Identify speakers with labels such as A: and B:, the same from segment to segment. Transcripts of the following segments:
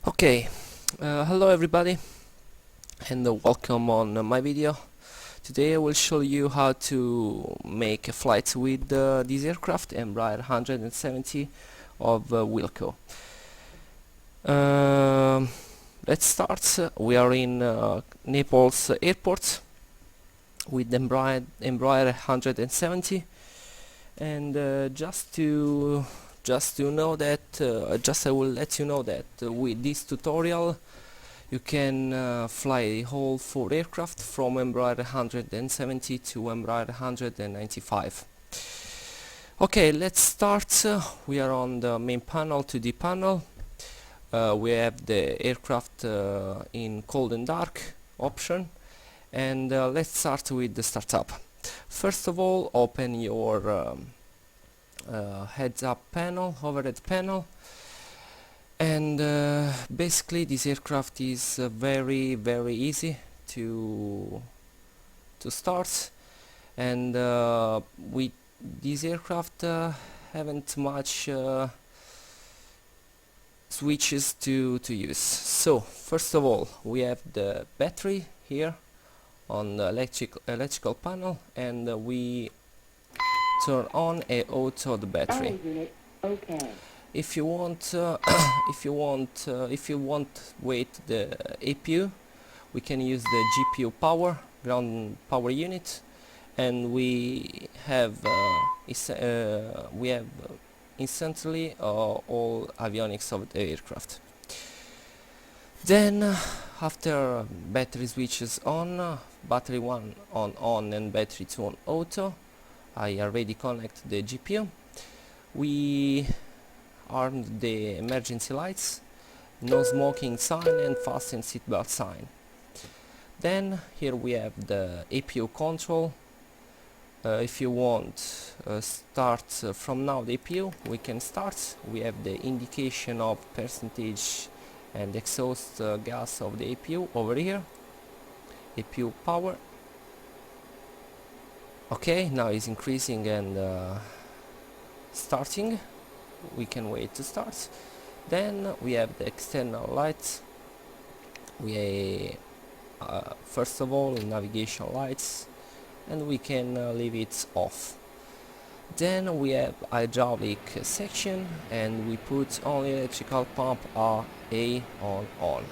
A: Okay, hello everybody and welcome on my video. Today I will show you how to make a flight with this aircraft Embraer 170 of Wilco. Let's start. We are in Naples airport with Embraer 170, and just to know that I will let you know that with this tutorial you can fly the whole 4 aircraft from Embraer 170 to Embraer 195. Okay, let's start. We are on the main panel, 2D panel. We have the aircraft in cold and dark option, and let's start with the startup. First of all, open your heads-up panel, overhead panel, and basically this aircraft is very easy to start, and with this aircraft haven't much switches to use. So first of all, we have the battery here on the electrical panel, and we turn on a auto the battery.
B: Okay.
A: If you want wait the APU, we can use the GPU power, ground power unit, and we have instantly all avionics of the aircraft. Then after battery switches on, battery 1 on and battery 2 on auto, I already connect the GPU. We armed the emergency lights, no smoking sign and fasten seatbelt sign. Then here we have the APU control. If you want start from now the APU, we can start. We have the indication of percentage and exhaust gas of the APU over here. APU power. Okay, now it's increasing and starting. We can wait to start. Then we have the external lights. We first of all navigation lights, and we can leave it off. Then we have hydraulic section, and we put only electrical pump A on.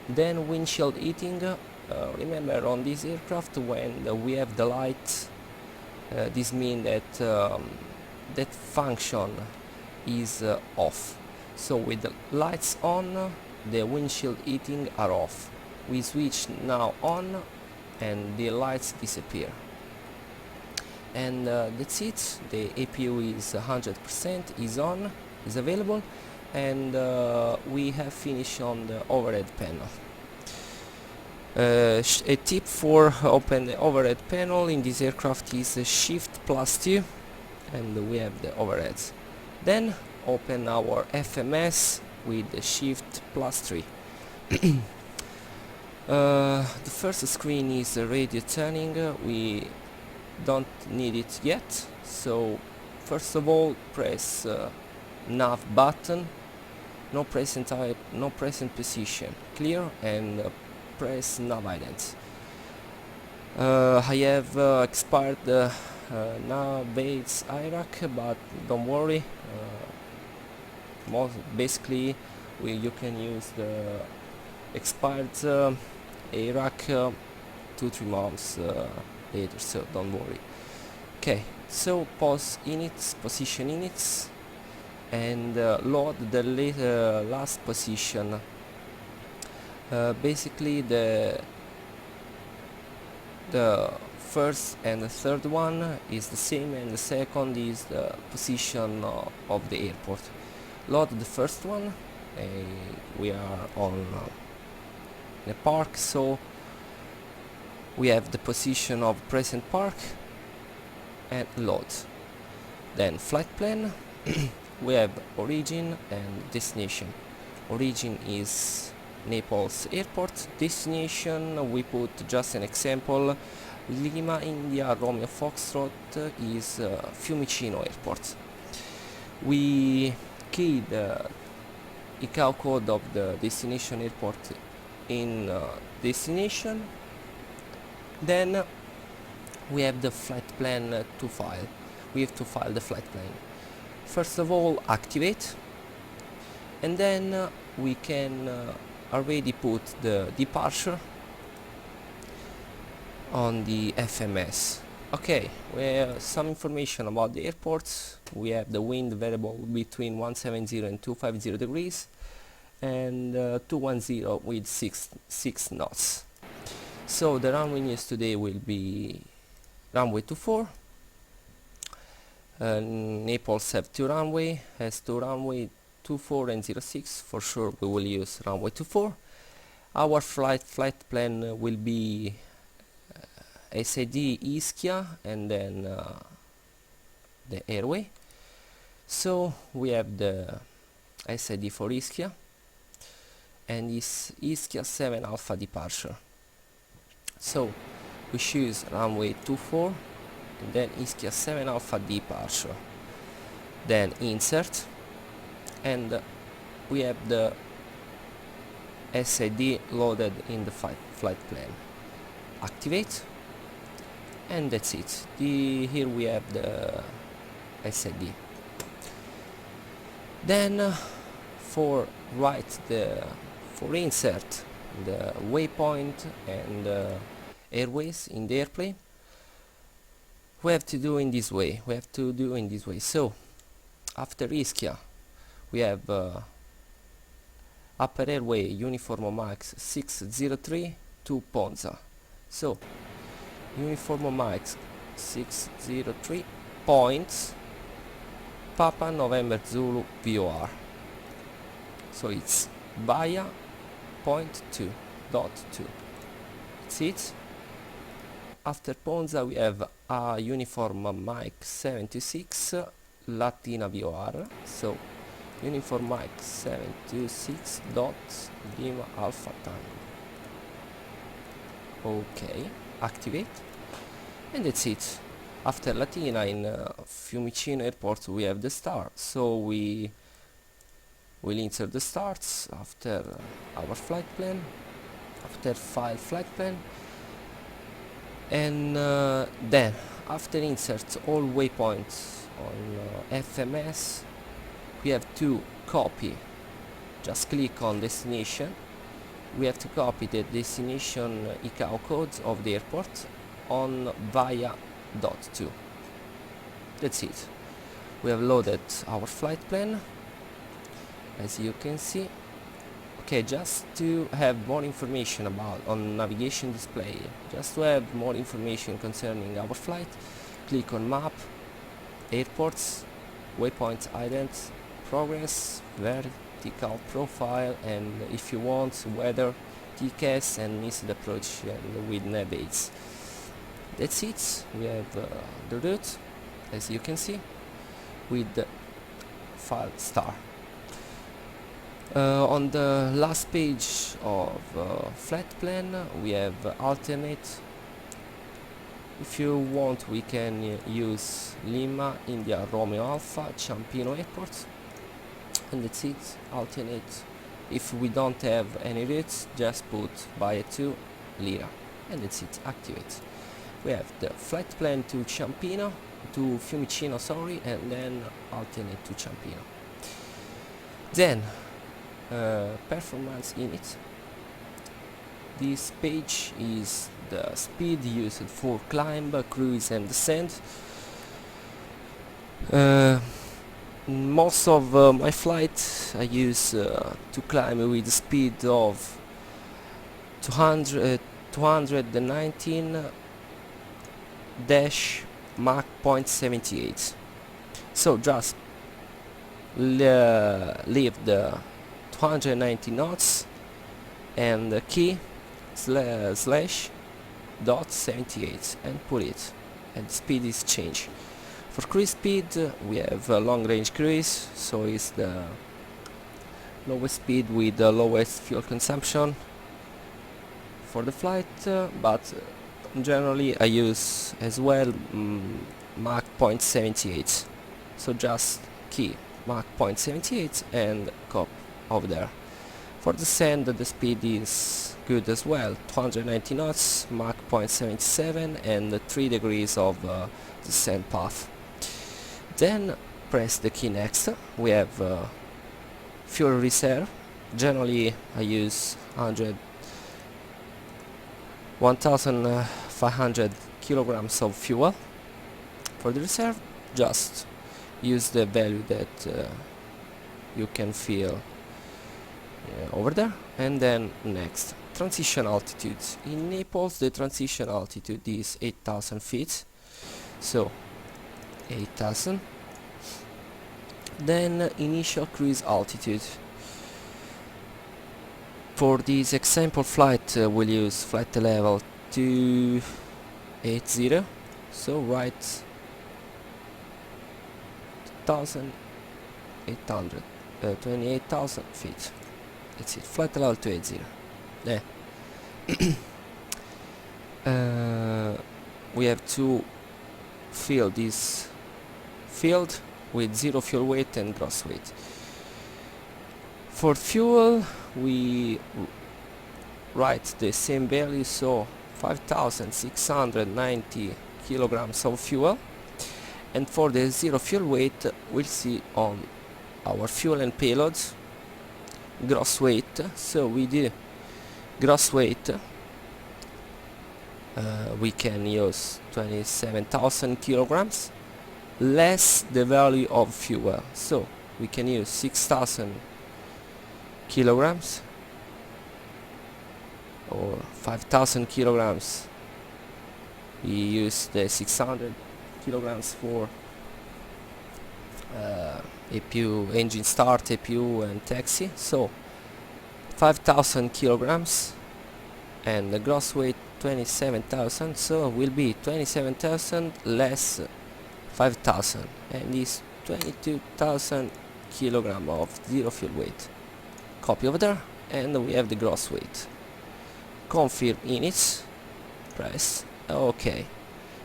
A: Then windshield heating. Remember, on this aircraft, when we have the light, this means that that function is off. So with the lights on, the windshield heating are off. We switch now on and the lights disappear, and that's it. The APU is 100%, is on, is available, and we have finished on the overhead panel. A tip for open the overhead panel in this aircraft is Shift +2, and we have the overheads. Then open our FMS with the Shift +3. The first screen is radio tuning. We don't need it yet, so first of all press nav button, no present type, no present position, clear, and press nav ident. I have expired nav aids IRAC, but don't worry, basically you can use the expired IRAC 2-3 months later, so don't worry. Okay, so pause inits, position inits, and load the last position. Basically the first and the third one is the same, and the second is the position of the airport. Load the first one. We are on the park, so we have the position of present park, and load. Then flight plan. We have origin and destination. Origin is Naples airport. Destination, we put just an example, Lima India Romeo Foxtrot is Fiumicino airport. We key the ICAO code of the destination airport in destination. Then we have the flight plan to file. We have to file the flight plan. First of all, activate, and then we can already put the departure on the FMS. Okay, we have some information about the airports. We have the wind variable between 170 and 250 degrees, and 210 with 6 knots. So the runway news today will be runway 24. Naples have 2 runway, has 2 runway 24 and 06. For sure we will use runway 24. Our flight plan will be SAD Ischia and then the airway. So we have the SAD for Ischia, and this Ischia 7 Alpha departure. So we choose runway 24 and then Ischia 7 Alpha departure, then insert, and we have the SAD loaded in the flight plan. Activate, and that's it. Here we have the SAD. Then for insert the waypoint and airways in the airplane, we have to do in this way. So after Ischia we have upper airway Uniform Max 603 to Ponza. So Uniform Max 603 points Papa November Zulu VOR. So it's via point 2.2. That's it. After Ponza we have a Uniform Mike 76 Latina VOR. So Uniform Mike 726 dot Lima Alpha Tango. Okay, activate, and that's it. After Latina in Fiumicino Airport we have the start, so we will insert the starts after our flight plan, after file flight plan, and then after insert all waypoints on FMS we have to copy. Just click on destination. We have to copy the destination ICAO codes of the airport on via.2. That's it. We have loaded our flight plan, as you can see. Okay, just to have more information about on navigation display, just to have more information concerning our flight, click on map, airports, waypoints ident, progress, vertical profile, and if you want weather, TCAS and missed approach and with nav aids. That's it. We have the route, as you can see, with the file star. On the last page of flight plan we have alternate. If you want we can use Lima India Romeo Alpha Ciampino Airport, and that's it. Alternate. If we don't have any routes, just put via to Lira, and that's it. Activate. We have the flight plan to Ciampino, to Fiumicino, sorry, and then alternate to Ciampino. Then performance unit. This page is the speed used for climb, cruise and descent. Most of my flights I use to climb with the speed of 219 dash Mach 0.78. So just leave the 290 knots and the key slash dot 78 and put it, and speed is changed. For cruise speed we have long range cruise, so it's the lowest speed with the lowest fuel consumption for the flight, but generally I use as well Mach 0.78. So just key Mach 0.78 and over there. For the sand, the speed is good as well, 290 knots, Mach 0.77, and 3 degrees of the sand path. Then press the key next. We have fuel reserve. Generally I use 1500 kilograms of fuel. For the reserve, just use the value that you can feel over there. And then next, transition altitude. In Naples the transition altitude is 8,000 feet, so 8,000. Then initial cruise altitude. For this example flight we'll use flight level 280, so write 2,800, 28,000 feet. That's it, flight level 280. There. We have to fill this field with 0 fuel weight and gross weight. For fuel we write the same value, so 5,690 kilograms of fuel. And for the 0 fuel weight we'll see on our fuel and payload gross weight. So we do gross weight, we can use 27,000 kilograms less the value of fuel, so we can use 6,000 kilograms or 5,000 kilograms. We use the 600 kilograms for APU, engine start, APU and taxi, so 5,000 kilograms, and the gross weight 27,000, so will be 27,000 less 5,000, and is 22,000 kilogram of 0 fuel weight. Copy over there, and we have the gross weight. Confirm inits, press OK.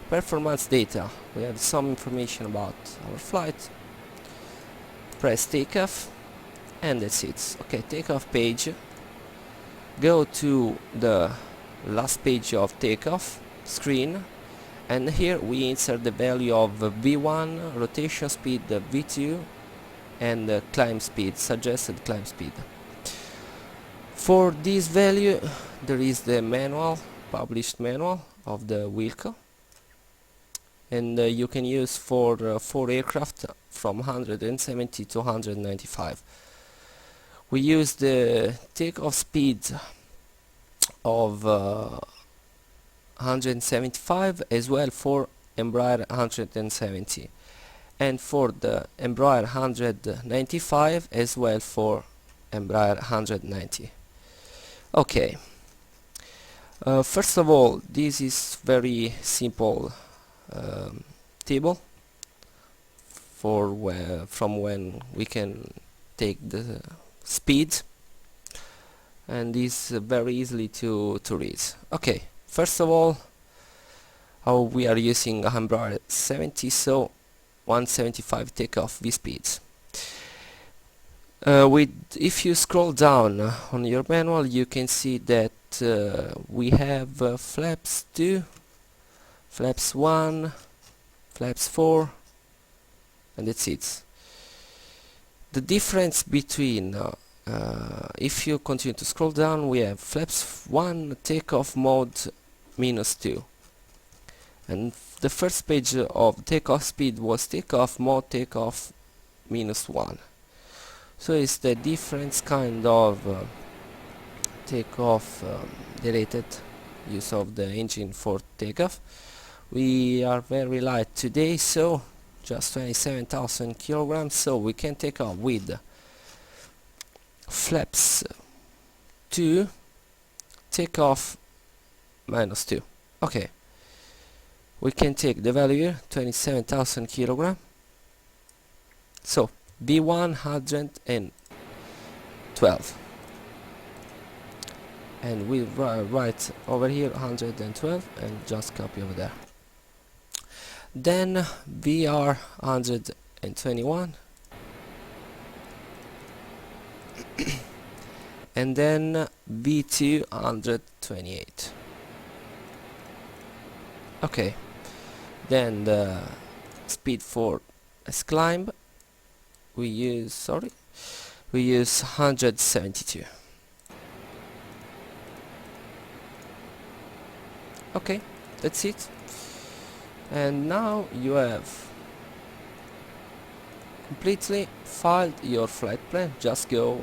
A: Performance data, we have some information about our flight. Press takeoff, and that's it. Okay, takeoff page. Go to the last page of takeoff screen, and here we insert the value of V1, rotation speed, V2, and climb speed, suggested climb speed. For this value there is the manual, published manual of the vehicle, and you can use for 4 aircraft from 170 to 195. We use the takeoff speed of 175 as well for Embraer 170, and for the Embraer 195 as well for Embraer 190. Okay, first of all, this is very simple table for from when we can take the speed, and is very easily to read. Okay, first of all, we are using Embraer 70, so 175 takeoff V speeds. If you scroll down on your manual, you can see that we have flaps 2, flaps 1, flaps 4, and that's it. The difference between if you continue to scroll down, we have flaps 1 takeoff mode -2, and the first page of takeoff speed was takeoff mode takeoff -1. So it's the different kind of takeoff related use of the engine for takeoff. We are very light today, so just 27,000 kilograms, so we can take off with flaps 2 takeoff -2. Okay, we can take the value here, 27,000 kilogram, so B112, and we write over here 112 and just copy over there. Then VR 121 and then V228. Okay, then the speed for as climb we use 172. Okay, that's it. And now you have completely filed your flight plan. Just go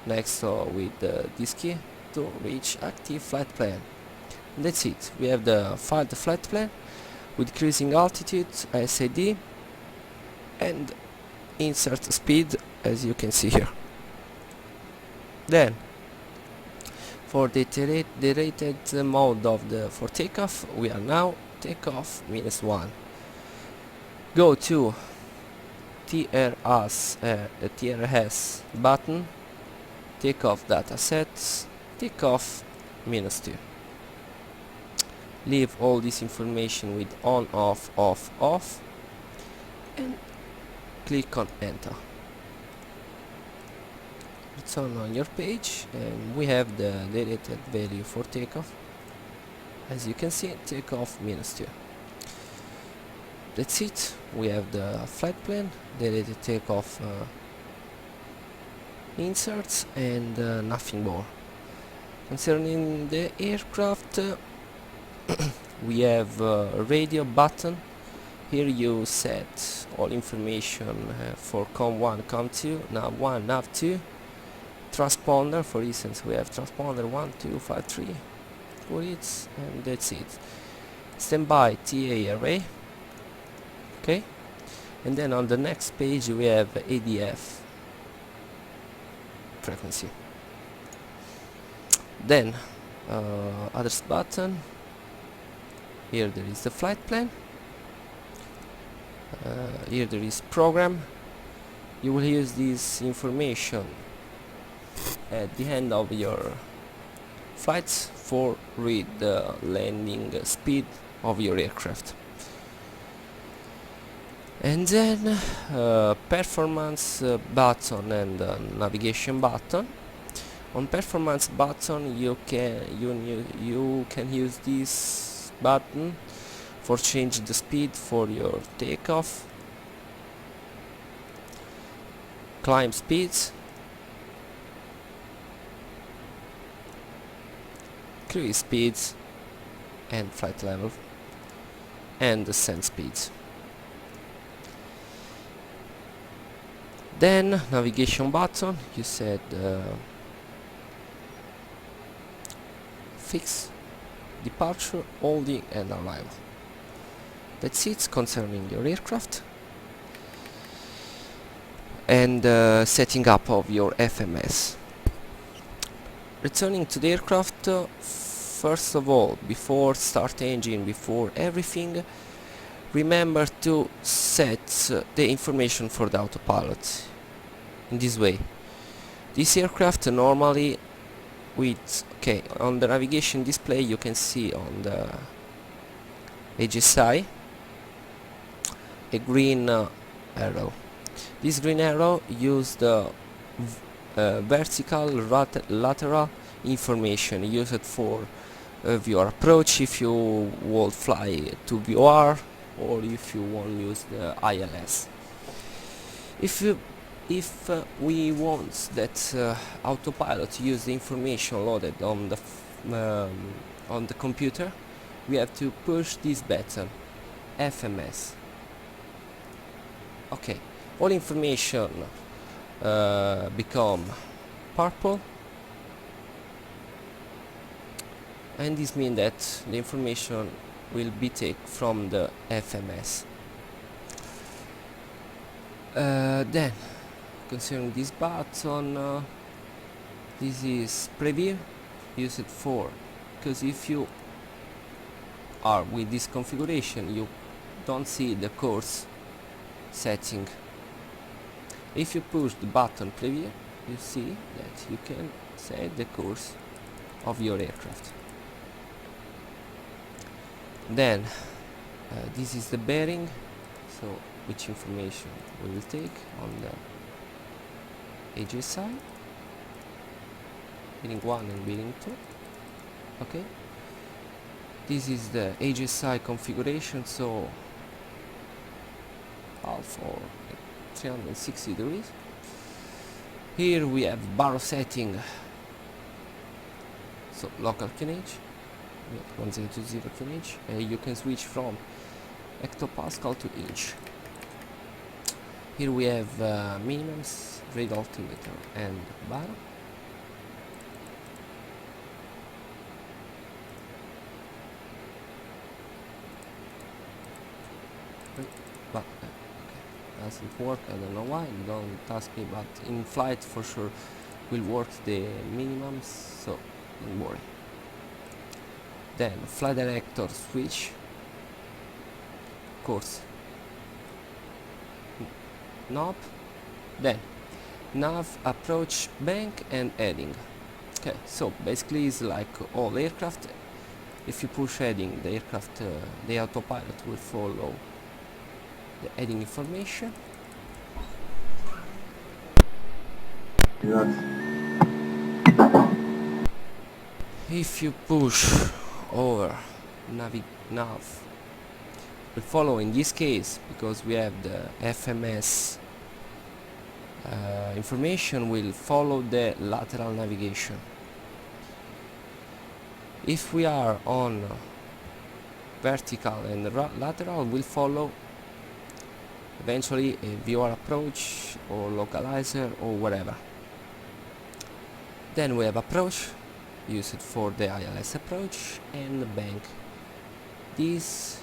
A: next with this key to reach active flight plan. And that's it. We have the filed flight plan with cruising altitude, SAD, and insert speed, as you can see here. Then for the rated mode of for takeoff, we are now takeoff -1. Go to TRS button, takeoff data sets, takeoff -2. Leave all this information with on, off, off, off, and click on enter. Return on your page, and we have the rated value for takeoff. As you can see, takeoff -2. That's it. We have the flight plan, the rated takeoff inserts, and nothing more. Concerning the aircraft, we have a radio button. Here you set all information for COM1, COM2, NAV1, NAV2. Transponder, for instance, we have transponder 1, 2, 5, 3 for it, and that's it. Standby TA array. Okay, and then on the next page we have ADF frequency. Then others button. Here there is the flight plan. Here there is program. You will use this information at the end of your flights for read the landing speed of your aircraft. And then performance button and navigation button. On performance button you can use this button for change the speed for your takeoff, climb speeds, cruise speeds, and flight level, and ascent speeds. Then navigation button, you said fix, departure, holding, and arrival. That's it concerning your aircraft. And setting up of your FMS. Returning to the aircraft, first of all, before start engine, before everything, remember to set the information for the autopilot in this way. This aircraft normally on the navigation display you can see on the HSI a green arrow. This green arrow uses the vertical lateral information used for your approach if you will fly to VR, or if you want to use the ILS. If we want that autopilot use the information loaded on the computer, we have to push this button, FMS. Okay, all information become purple, and this means that the information will be taken from the FMS. Then concerning this button, this is preview, use it for, because if you are with this configuration you don't see the course setting. If you push the button preview, you see that you can set the course of your aircraft. Then this is the bearing, so which information we will take on the HSI. bearing 1 and bearing 2. Okay, this is the HSI configuration, so half or 360 degrees. Here we have baro setting, so local tonnage, 1020 tonnage. You can switch from hectopascal to inch. Here we have minimums, rate altimeter and baro. But doesn't work, I don't know why, don't ask me, but in flight for sure will work the minimums, so don't worry. Then flight director switch, course knob, then nav, approach, bank and heading. Okay, so basically it's like all aircraft. If you push heading, the aircraft, the autopilot will follow the heading information. If you push over nav will follow, in this case, because we have the FMS information, will follow the lateral navigation. If we are on vertical and lateral, will follow eventually a viewer approach or localizer or whatever. Then we have approach, used for the ILS approach, and the bank. This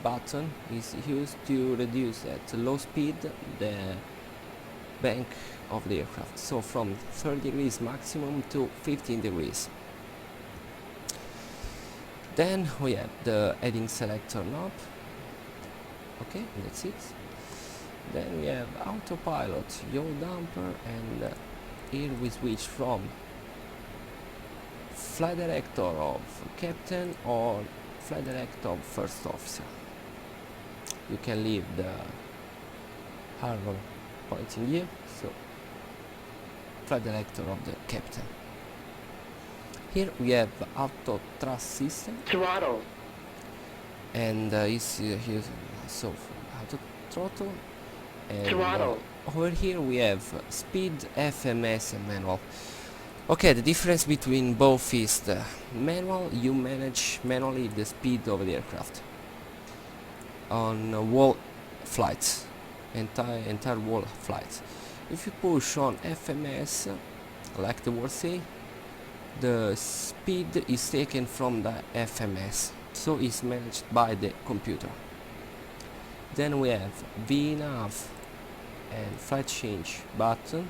A: button is used to reduce at low speed the bank of the aircraft, so from 30 degrees maximum to 15 degrees. Then we have the heading selector knob. Okay, that's it. Then we have autopilot, yaw damper, and here we switch from flight director of captain or flight director of first officer. You can leave the arrow pointing here, so flight director of the captain. Here we have auto thrust system,
B: throttle,
A: and here so auto throttle, and
B: throttle.
A: Over here we have speed, FMS and manual. Okay, the difference between both is the manual, you manage manually the speed of the aircraft on wall flights, entire wall flights. If you push on FMS, like the word say, the speed is taken from the FMS, so it's managed by the computer. Then we have VNAV and flight change button.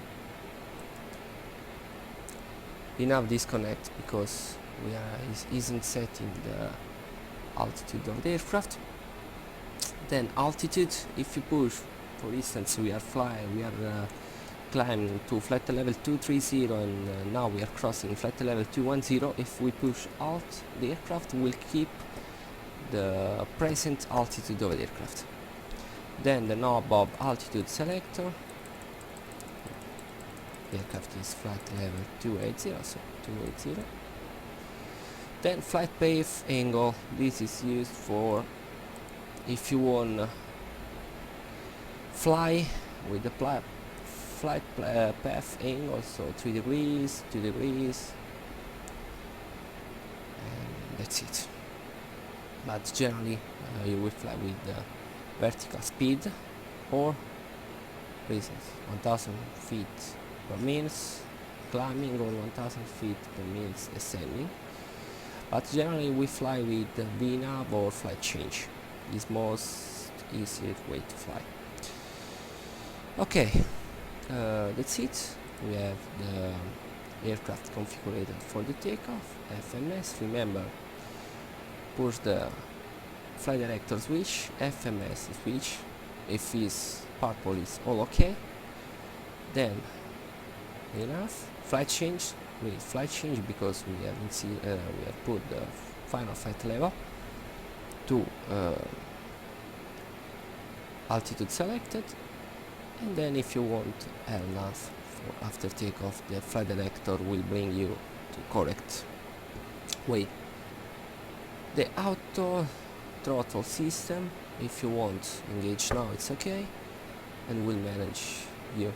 A: VNAV disconnect because we isn't setting the altitude of the aircraft. Then altitude, if you push, for instance, we are climbing to flight level 230 and now we are crossing flight level 210. If we push alt, the aircraft will keep the present altitude of the aircraft. Then the knob of altitude selector, the aircraft is flight level 280, so 280. Then flight path angle, this is used for if you want fly with the flight path angle, so 3 degrees, 2 degrees, and that's it. But generally you will fly with the vertical speed, or reasons 1000 feet per minute climbing or 1000 feet per minute ascending. But generally we fly with the VNAV or flight change. Is most easiest way to fly. Okay, that's it. We have the aircraft configured for the takeoff. FMS, remember, push the flight director switch, FMS switch. If it's purple, it's all okay. Then enough. Flight change. We need flight change because we have put the final flight level to altitude selected, and then if you want enough for after takeoff the flight detector will bring you to correct way. The auto throttle system, if you want engage now, it's okay, and will manage you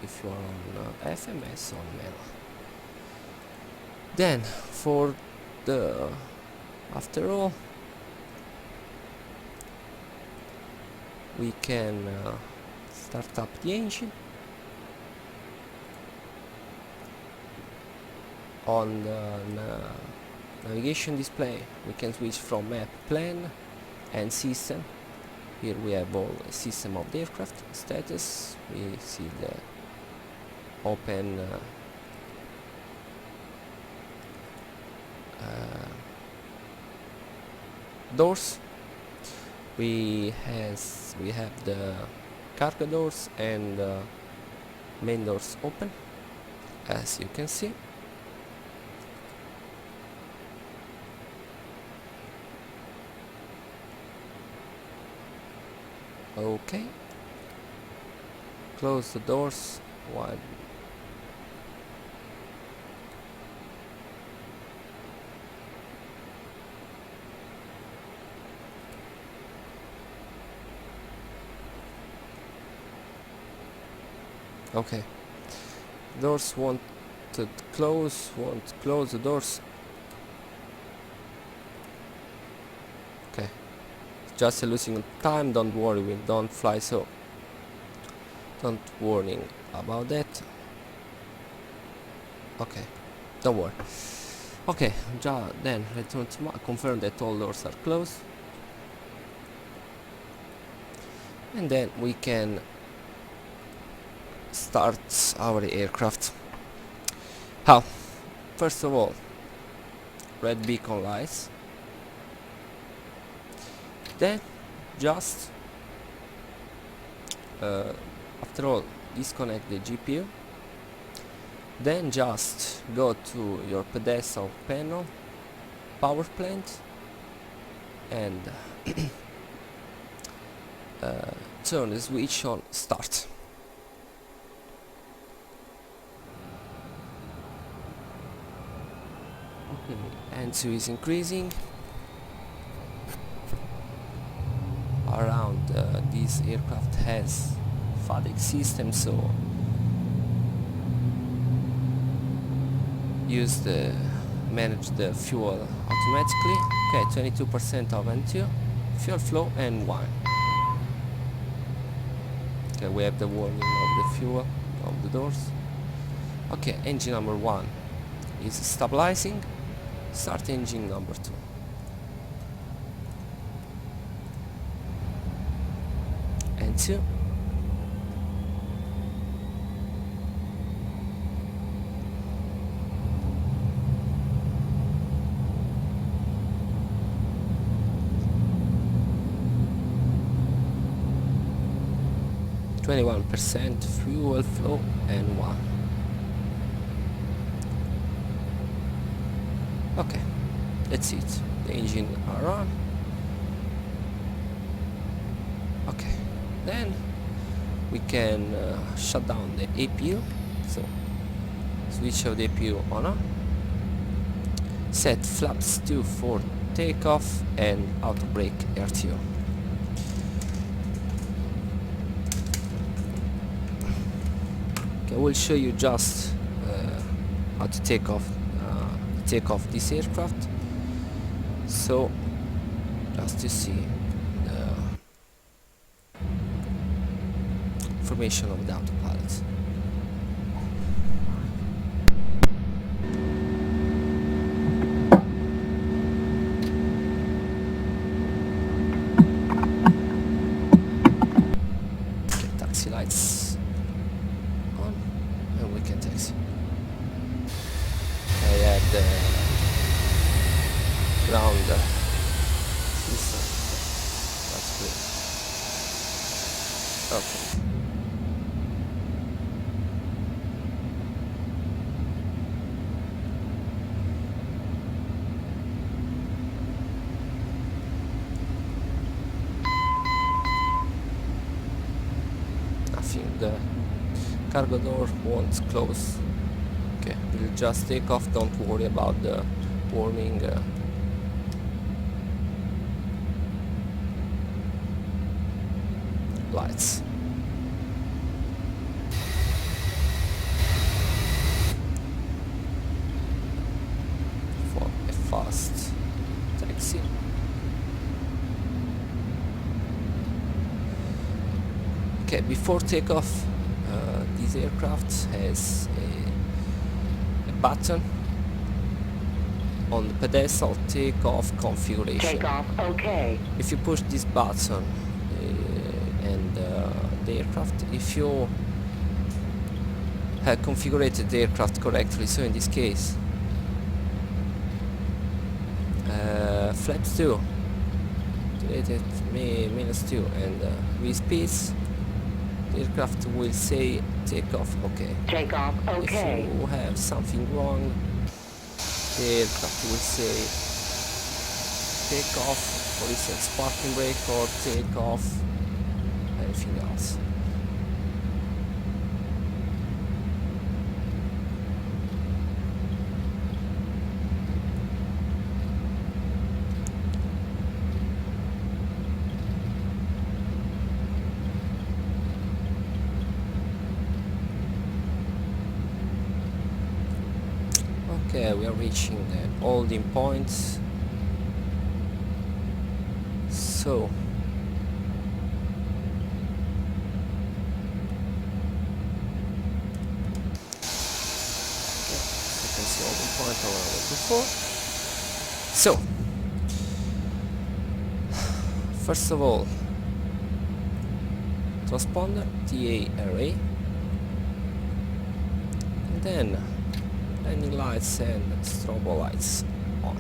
A: if you are on FMS or manual. Then for the after all, we can start up the engine. On the navigation display we can switch from map, plan and system. Here we have all the system of the aircraft status. We see the open doors. We have the cargo doors and main doors open, as you can see. Okay, close the doors while okay, doors won't close the doors. Okay, just losing time, don't worry, we don't fly, so don't worrying about that. Okay, don't worry. Okay, then return to confirm that all doors are closed, and then we can start our aircraft. How? First of all, red beacon lights. Then just after all, disconnect the GPU. Then just go to your pedestal panel, power plant, and turn the switch on start. N2 is increasing. Around this aircraft has FADEC system, so manage the fuel automatically. Okay, 22% of N2 fuel flow and 1. Okay, we have the warning of the fuel of the doors. Okay, engine number 1 is stabilizing. Start engine number 2. And 2. %, fuel flow and 1. Okay, that's it. The engine are on. Okay, then we can shut down the APU. So switch of the APU on. Set flaps 2 for takeoff and auto brake RTO. Okay, I will show you just how to take off this aircraft. So just to see the information of the autopilot. Okay, taxi lights on and we can taxi. I have the ground system. That's good. Okay. Nothing. The cargo door won't close. Okay, we'll just take off, don't worry about the warning lights. For a fast taxi. Okay, before takeoff, this aircraft has a button on the pedestal takeoff configuration.
B: Takeoff, okay.
A: If you push this button and the aircraft, if you have configured the aircraft correctly, so in this case flaps 2 rated -2 and with speeds, the aircraft will say takeoff, okay.
B: Takeoff, okay.
A: If you have something wrong, the aircraft will say take off, for instance parking brake, or take off anything else. Okay, we are reaching the holding points. So can see holding point around before. So first of all, transponder TA array, and then landing lights and strobo lights on.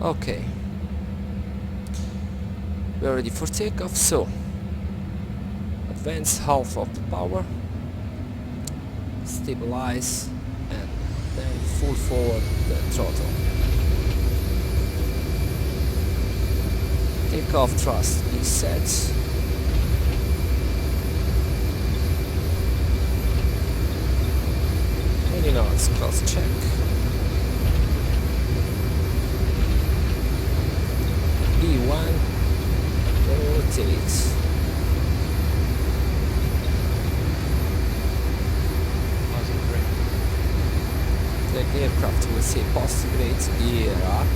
A: Okay, we're ready for takeoff, so advance half of the power, stabilize, and then full forward the throttle. Takeoff thrust is set. Any knots, cross check. B1, rotate. The aircraft will say postgrade gear up,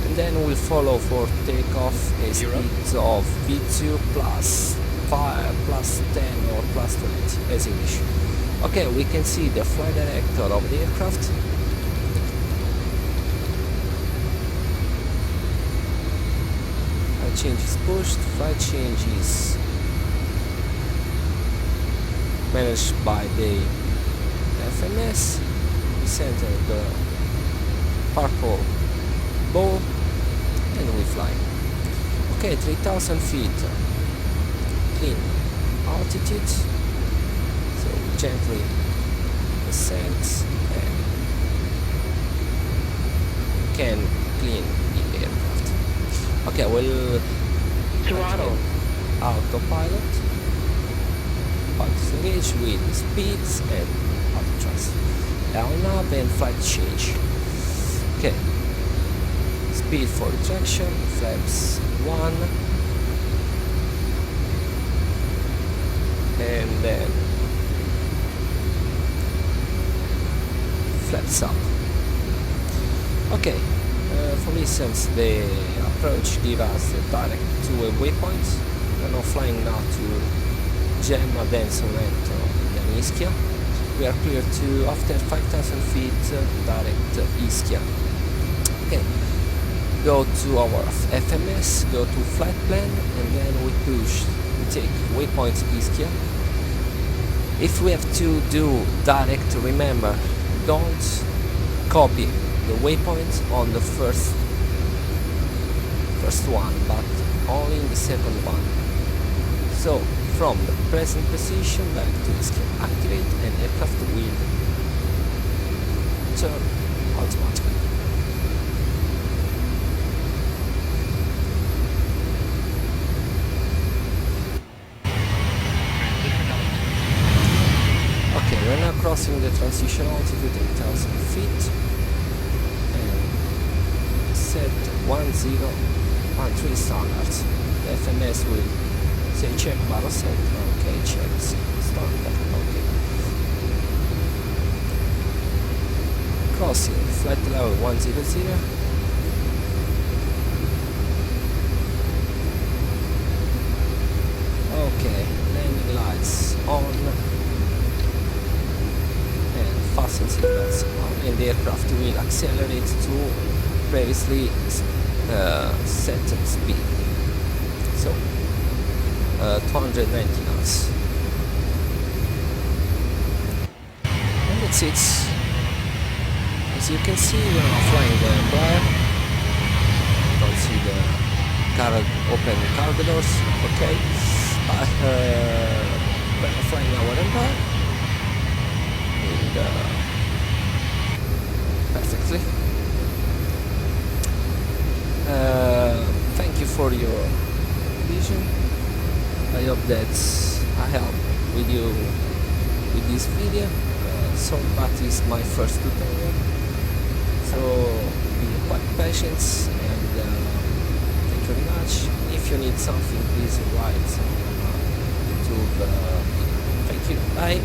A: and then we'll follow for takeoff a speed of V2 plus 5, plus 10 or plus 20 as you wish. Okay, we can see the flight director of the aircraft. Change is pushed, flight change is managed by the FMS. We center the purple ball and we fly. Okay, 3000 feet, clean altitude, so we gently ascend and can clean the aircraft. Okay, we'll
B: Throttle.
A: Autopilot. Disengage with speeds and auto thrust. Down, up, and flight change. Okay. Speed for retraction. Flaps 1. And then flaps up. Okay. For instance, the approach gives us a direct to a waypoint. We are now flying now to Gemma, then Sorrento, then Ischia. We are clear to, after 5000 feet, direct Ischia. Okay, go to our FMS, go to flight plan, and then we push, we take waypoint Ischia. If we have to do direct, remember, don't copy the waypoint on the first one, but only in the second one. So from the present position back to the scale, activate, and aircraft will turn automatically. Okay, we're now crossing the transition altitude 8,000 feet and set 1013 standards. The FMS will say check bar ascent, okay, check standard, okay. Crossing flight level 100. Okay, landing lights on and fasten seatbelts on, and the aircraft will accelerate to previously set speed. So 290 knots. And that's it. As you can see, we are flying the Embraer. Don't see the open cargo doors. Okay. We're flying our Embraer. And perfectly. Thank you for your vision. I hope that I helped with you with this video. Sorry, but it's my first tutorial, so be quite patient, and thank you very much. If you need something, please write on YouTube. Thank you. Bye.